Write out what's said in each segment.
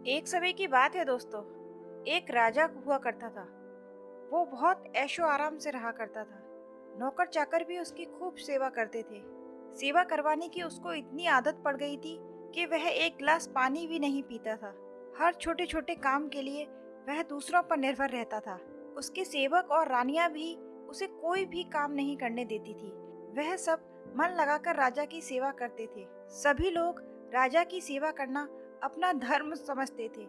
एक समय की बात है दोस्तों। एक राजा हुआ करता था। वो बहुत ऐशो आराम से रहा करता था। नौकर चाकर भी उसकी खूब सेवा करते थे। सेवा करवाने की उसको इतनी आदत पड़ गई थी कि वह एक गिलास पानी भी नहीं पीता था। हर छोटे छोटे काम के लिए वह दूसरों पर निर्भर रहता था। उसके सेवक और रानियां भी उसे कोई भी काम नहीं करने देती थी। वह सब मन लगाकर राजा की सेवा करते थे। सभी लोग राजा की सेवा करना अपना धर्म समझते थे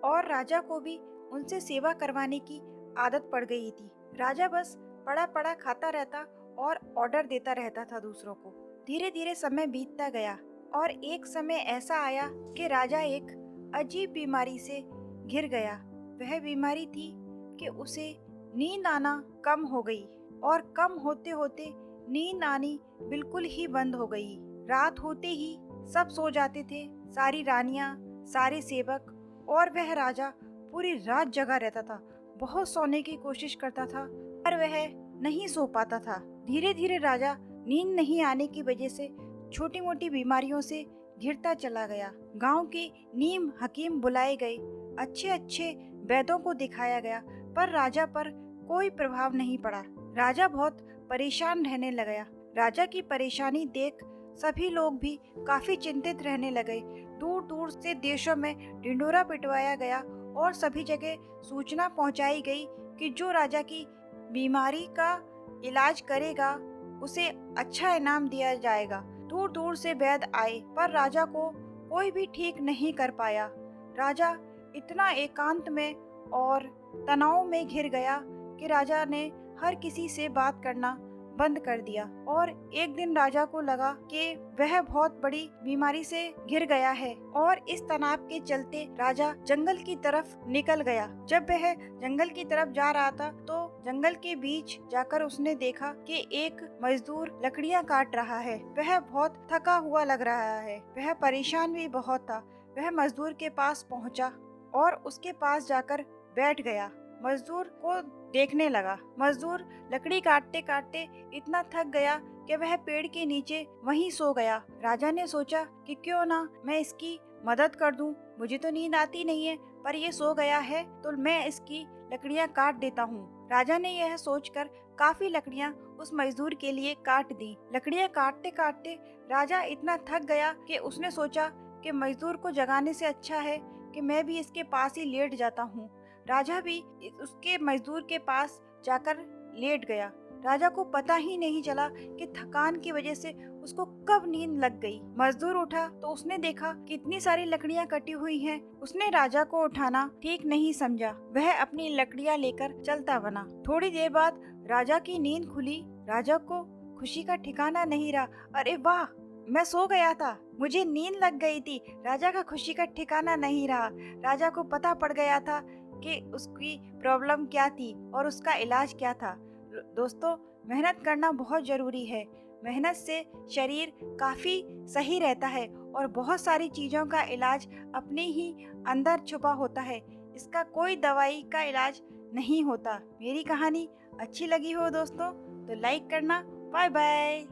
और राजा को भी उनसे सेवा करवाने की आदत पड़ गई थी। राजा बस पड़ा पड़ा खाता रहता और ऑर्डर देता रहता था दूसरों को। धीरे धीरे समय बीतता गया और एक समय ऐसा आया कि राजा एक अजीब बीमारी से घिर गया। वह बीमारी थी कि उसे नींद आना कम हो गई और कम होते होते नींद आनी बिल्कुल ही बंद हो गई। रात होते ही सब सो जाते थे, सारी रानियां, सारे सेवक, और वह राजा पूरी रात जगा रहता था। बहुत सोने की कोशिश करता था पर वह नहीं सो पाता था। धीरे धीरे राजा नींद नहीं आने की वजह से छोटी मोटी बीमारियों से घिरता चला गया। गांव के नीम हकीम बुलाए गए, अच्छे अच्छे वैद्यों को दिखाया गया पर राजा पर कोई प्रभाव नहीं पड़ा। राजा बहुत परेशान रहने लगा। राजा की परेशानी देख सभी लोग भी काफी चिंतित रहने लगे। दूर दूर से देशों में ढिंढोरा पिटवाया गया और सभी जगह सूचना पहुंचाई गई कि जो राजा की बीमारी का इलाज करेगा उसे अच्छा इनाम दिया जाएगा। दूर दूर से वैद्य आए पर राजा को कोई भी ठीक नहीं कर पाया। राजा इतना एकांत में और तनाव में घिर गया कि राजा ने हर किसी से बात करना बंद कर दिया। और एक दिन राजा को लगा कि वह बहुत बड़ी बीमारी से घिर गया है और इस तनाव के चलते राजा जंगल की तरफ निकल गया। जब वह जंगल की तरफ जा रहा था तो जंगल के बीच जाकर उसने देखा कि एक मजदूर लकड़ियां काट रहा है। वह बहुत थका हुआ लग रहा है, वह परेशान भी बहुत था। वह मजदूर के पास पहुंचा और उसके पास जाकर बैठ गया। मजदूर को देखने लगा। मजदूर लकड़ी काटते काटते इतना थक गया कि वह पेड़ के नीचे वहीं सो गया। राजा ने सोचा कि क्यों ना मैं इसकी मदद कर दूं। मुझे तो नींद आती नहीं है पर ये सो गया है तो मैं इसकी लकड़ियां काट देता हूँ। राजा ने यह सोचकर काफी लकड़ियां उस मजदूर के लिए काट दी। लकड़ियां काटते काटते राजा इतना थक गया कि उसने सोचा कि मजदूर को जगाने से अच्छा है कि मैं भी इसके पास ही लेट जाता हूँ। राजा भी उसके मजदूर के पास जाकर लेट गया। राजा को पता ही नहीं चला कि थकान की वजह से उसको कब नींद लग गई। मजदूर उठा तो उसने देखा कि इतनी सारी लकड़ियां कटी हुई हैं। उसने राजा को उठाना ठीक नहीं समझा। वह अपनी लकड़ियां लेकर चलता बना। थोड़ी देर बाद राजा की नींद खुली। राजा को खुशी का ठिकाना नहीं रहा। अरे वाह, मैं सो गया था, मुझे नींद लग गई थी। राजा का खुशी का ठिकाना नहीं रहा। राजा को पता पड़ गया था कि उसकी प्रॉब्लम क्या थी और उसका इलाज क्या था। दोस्तों, मेहनत करना बहुत ज़रूरी है। मेहनत से शरीर काफ़ी सही रहता है और बहुत सारी चीज़ों का इलाज अपने ही अंदर छुपा होता है। इसका कोई दवाई का इलाज नहीं होता। मेरी कहानी अच्छी लगी हो दोस्तों तो लाइक करना। Bye bye.